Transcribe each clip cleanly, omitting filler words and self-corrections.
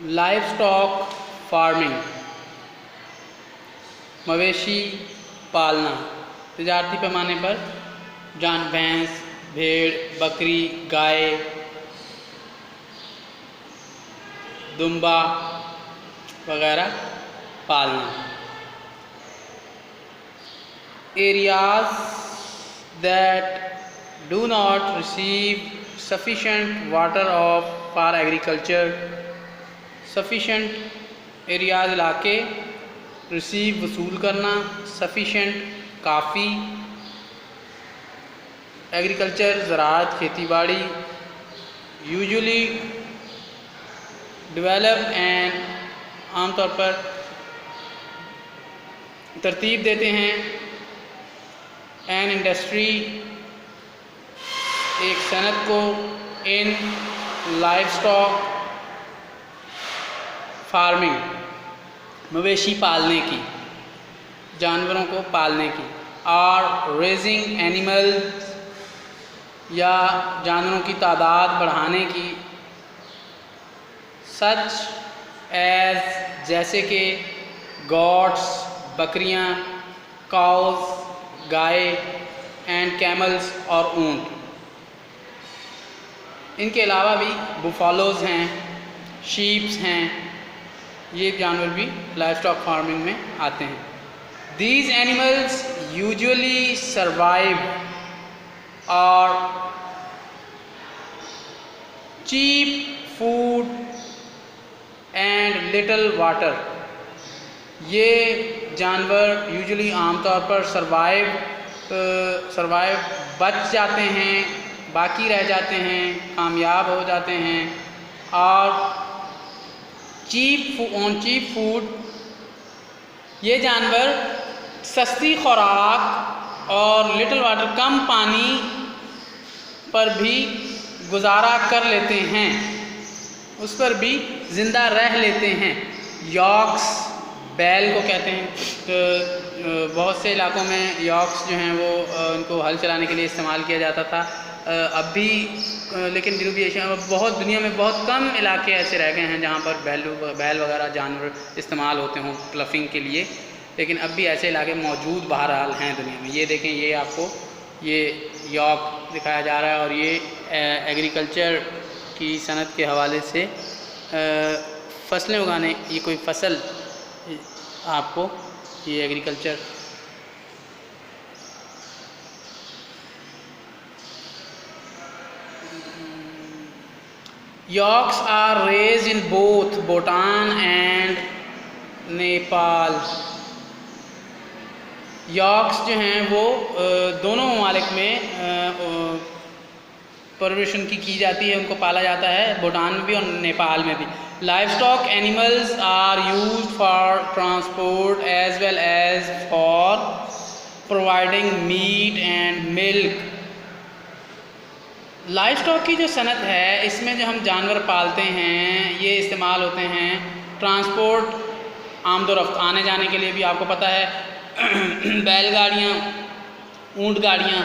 Live stock farming, मवेशी पालना, तजारती पैमाने पर भैंस, भेड़, बकरी, गाय, दुम्बा वगैरह पालना। Areas that do not receive sufficient water for agriculture, sufficient areas इलाके, रिसीव वसूल करना, सफिशेंट काफ़ी, एग्रीकल्चर ज़राअत खेती बाड़ी, यूजुअली डेवलप एंड आमतौर पर तरतीब देते हैं, एन इंडस्ट्री एक सनत को, इन लाइव स्टॉक फार्मिंग मवेशी पालने की, जानवरों को पालने की, और रेजिंग एनिमल्स या जानवरों की तादाद बढ़ाने की, सच एज जैसे कि गॉट्स बकरियां, काउज गाय, एंड कैमल्स और ऊंट। इनके अलावा भी बुफालोज हैं, शीप्स हैं, ये जानवर भी लाइव स्टॉक फार्मिंग में आते हैं। दीज एनिमल्स यूजुअली सर्वाइव और cheap food and little water. ये जानवर यूजुअली आमतौर पर सर्वाइव बच जाते हैं, बाकी रह जाते हैं, कामयाब हो जाते हैं, और चीप फूड ये जानवर सस्ती खुराक और लिटिल वाटर कम पानी पर भी गुजारा कर लेते हैं, उस पर भी ज़िंदा रह लेते हैं। यॉक्स बैल को कहते हैं, तो बहुत से इलाकों में यॉक्स जो हैं वो उनको हल चलाने के लिए इस्तेमाल किया जाता था। अब भी लेकिन जनूबी एशिया में बहुत, दुनिया में बहुत कम इलाके ऐसे रह गए हैं जहाँ पर बैल वगैरह जानवर इस्तेमाल होते हों क्लफिंग के लिए, लेकिन अब भी ऐसे इलाके मौजूद बहरहाल हैं दुनिया में। ये देखें, ये आपको ये यॉक दिखाया जा रहा है, और ये एग्रीकल्चर की सनत के हवाले से फसलें उगाने, ये कोई फसल आपको ये agriculture Yaks are raised in both Bhutan and Nepal. Yaks जो हैं वो दोनों ममालिक में परवरिश उनकी की जाती है, उनको पाला जाता है, भूटान में भी और नेपाल में भी। Livestock animals are used for transport as well as for providing meat and milk. Livestock की जो सनत है, इसमें जो हम जानवर पालते हैं ये इस्तेमाल होते हैं ट्रांसपोर्ट, आमदोरफ्त आने जाने के लिए भी। आपको पता है बैलगाड़ियाँ, ऊँट गाड़ियाँ,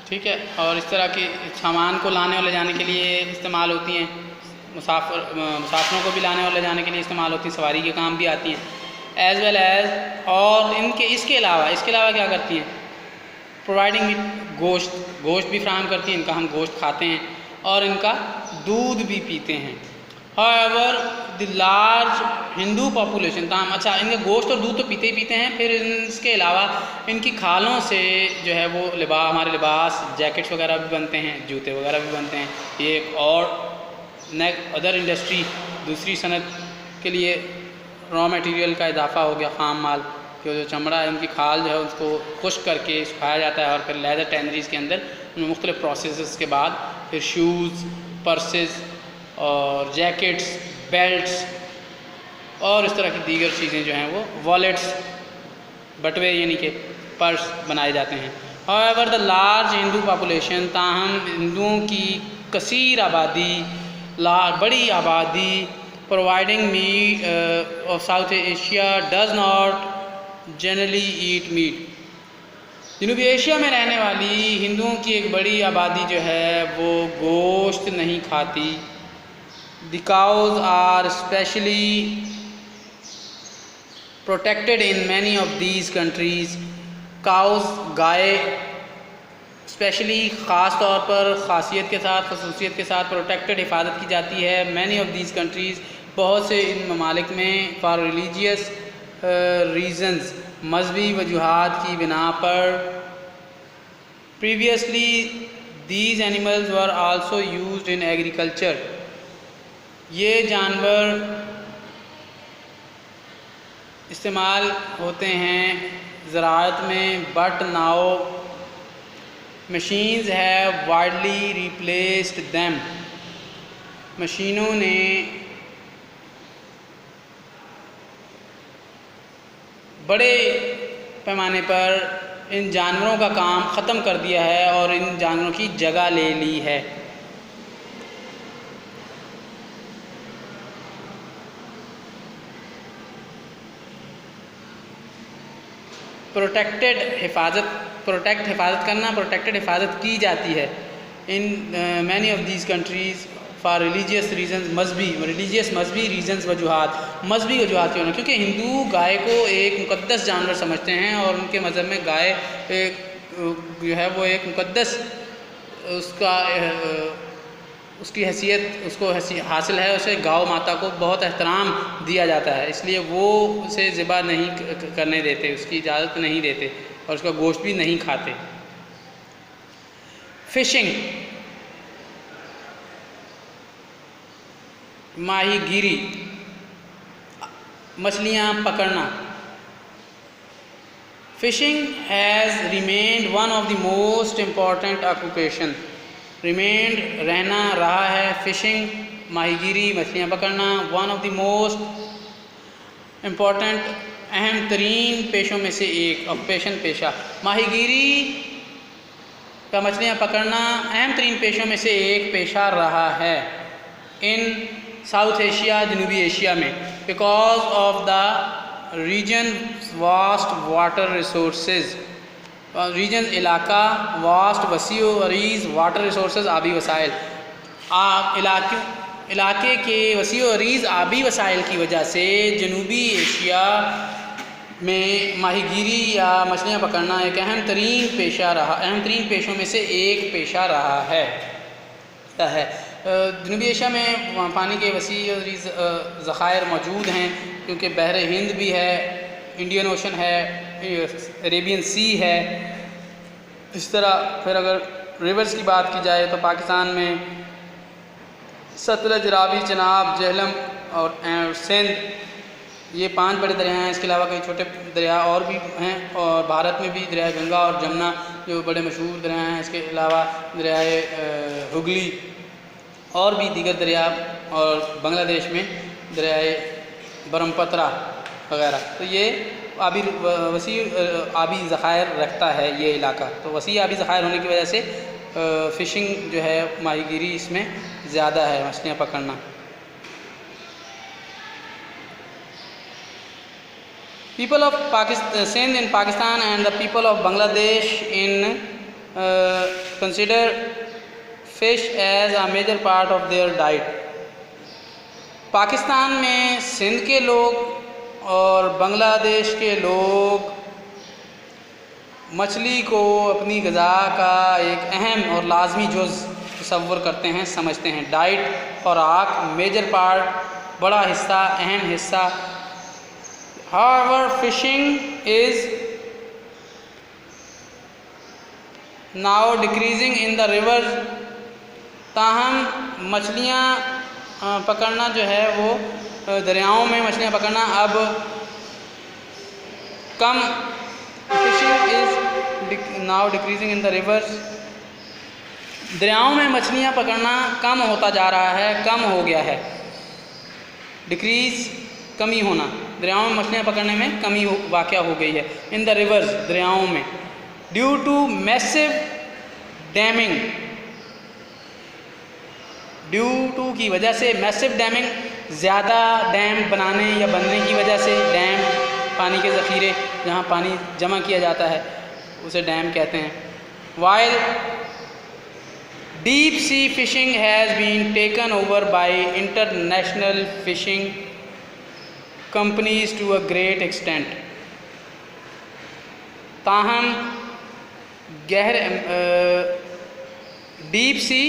ठीक है, और इस तरह के सामान को लाने और ले जाने के लिए इस्तेमाल होती हैं। मुसाफिरों को भी लाने और ले जाने के लिए इस्तेमाल होती हैं, सवारी के काम भी आती हैं एज वेल एज। और इसके अलावा क्या करती हैं? प्रोवाइडिंग मीट, गोश्त भी फ्राहम करती हैं, इनका हम गोश्त खाते हैं और इनका दूध भी पीते हैं। However the large Hindu population, ताम अच्छा इनका गोश्त और दूध तो पीते ही पीते हैं, फिर इसके अलावा इनकी खालों से जो है वो हमारे लिबास, जैकेट्स वगैरह भी बनते हैं, जूते वगैरह भी बनते हैं। ये एक और अदर इंडस्ट्री, दूसरी सनत के लिए रॉ मटेरियल का इजाफा हो गया, ख़ाम माल। जो चमड़ा है, उनकी खाल जो है उसको खुश्क करके सुखाया जाता है और फिर लेदर टैनरीज़ के अंदर उनमें मुख्तलिफ़ प्रोसेस के बाद फिर शूज़, पर्सेस और जैकेट्स, बेल्ट्स और इस तरह की दीगर चीज़ें जो हैं वो वॉलेट्स, बटवे यानी कि पर्स बनाए जाते हैं। However the large Hindu population, ताहम हिंदुओं की कसीर आबादी, बड़ी आबादी, providing meat of South Asia does not generally eat meat. जनूबी एशिया में रहने वाली हिंदुओं की एक बड़ी आबादी जो है वो गोश्त नहीं खाती, The cows are specially protected in many of these countries. Cows, guy specially ख़ास तौर पर ख़ासियत के साथ खसूसियत के साथ प्रोटेक्टेड हिफाजत की जाती है मैनी ऑफ दीज कंट्रीज़, बहुत से इन ममालिक में, फॉर रिलीजियस रीज़न्स, मजहबी वजूहात की बिना पर। Previously these animals were also used in agriculture, ये जानवर इस्तेमाल होते हैं ज़राअत में, but now machines have widely replaced them, मशीनों ने बड़े पैमाने पर इन जानवरों का काम ख़त्म कर दिया है और इन जानवरों की जगह ले ली है। हिफाजत करना, प्रोटेक्टेड हिफाजत की जाती है in many of these countries for religious reasons, मजहबी रीजन्स, मजहबी वजूहात क्यों ना, क्योंकि हिंदू गाय को एक मुक़द्दस जानवर समझते हैं और उनके मज़हब में गाय जो है वो एक मुक़द्दस उसकी हैसियत उसको हासिल है, उसे गौ माता को बहुत एहतराम दिया जाता है, इसलिए वो उसे ज़िबा नहीं करने देते, उसकी इजाज़त नहीं देते और उसका गोश्त भी नहीं खाते। फ़िशिंग, माहीगीरी, मछलियाँ पकड़ना। Phishing has remained one of the most important occupation, remained रहना रहा है फ़िशिंग, माहीगीरी, मछलियाँ पकड़ना, one of the most important, अहम तरीन पेशों में से एक, ऑक्यूपेशन, पेशा। माहीगीरी का मछलियाँ पकड़ना अहम तरीन पेशों में से एक पेशा रहा है इन साउथ एशिया, जनूबी एशिया में, because of the region vast water resources, region इलाका, वास्ट वसी अरीज़ वाटर रिसोर्सेज, आबी वसाइल, इलाके के वसी अरीज़ आबी वसाइल की वजह से जनूबी एशिया में माहीगीरी या मछलियाँ पकड़ना एक अहम तरीन पेशों में से एक पेशा रहा है। जनूबी एशिया में पानी के वसी ज़ख़ायर मौजूद हैं, क्योंकि बहर हिंद भी है, इंडियन ओशन है, अरेबियन सी है। इस तरह फिर अगर रिवर्स की बात की जाए तो पाकिस्तान में सतलज, रावी, चनाब, झेलम और सिंध, ये 5 बड़े दरिया हैं। इसके अलावा कई छोटे दरिया और भी हैं, और भारत में भी दरिया गंगा और जमुना जो बड़े मशहूर दरिया हैं। इसके अलावा दरिया हुगली और भी दीगर दरिया, और बांग्लादेश में दरिया ब्रह्मपुत्र वगैरह। तो ये वसी आबी ज़ख़ायर रखता है ये इलाका, तो वसी आबी ज़ख़ायर होने की वजह से फ़िशिंग जो है, माहीगीरी इसमें ज़्यादा है, मछलियाँ पकड़ना। People of Sindh in Pakistan and the people of Bangladesh consider fish as a major part of their diet. Pakistan में सिंध के लोग और बांग्लादेश के लोग मछली को अपनी ग़िज़ा का एक अहम और लाजमी जुज़ तस्वुर करते हैं, समझते हैं। डाइट, खुराक, मेजर पार्ट, बड़ा हिस्सा, अहम हिस्सा। However, fishing is now decreasing in the rivers. ताहम मछलियाँ पकड़ना जो है वो दरियाओं में मछलियाँ पकड़ना अब कम, fishing is now decreasing in the rivers. दरियाओं में मछलियाँ पकड़ना कम होता जा रहा है, कम हो गया है। डिक्रीज़, कमी होना, दरियाओं में मछलियाँ पकड़ने में कमी वाक़या हो गई है। इन द रिवर्स, दरियाओं में, due to massive damming, due to की वजह से, मैसिव डैमिंग, ज़्यादा डैम बनाने या बनने की वजह से। डैम पानी के ज़ख़ीरे जहाँ पानी जमा किया जाता है उसे डैम कहते हैं। While deep sea fishing has been taken over by international fishing companies to a great extent. ताहम डीप सी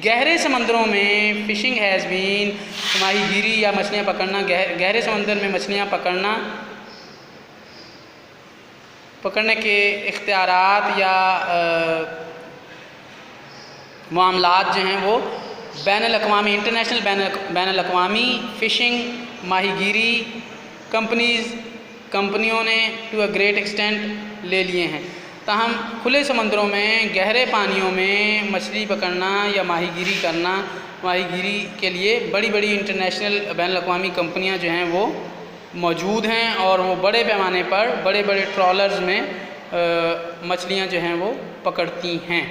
गहरे समंदरों में फ़िशिंग हैज़ बीन माहीगीरी या मछलियाँ पकड़ना, गहरे समंदर में मछलियाँ पकड़ने के इख्तियारात या मामलात जो हैं वो बैनुल-अक़वामी इंटरनेशनल बैनुल-अक़वामी फ़िशिंग माहीगीरी कंपनियों ने टू अ ग्रेट एक्सटेंट ले लिए हैं। ताहम खुले समंदरों में गहरे पानियों में मछली पकड़ना या माहीगीरी करना, माहीगीरी के लिए बड़ी बड़ी इंटरनेशनल बैनुल-अक़वामी कंपनियां जो हैं वो मौजूद हैं और वो बड़े पैमाने पर बड़े बड़े ट्रॉलर्स में मछलियां जो हैं वो पकड़ती हैं।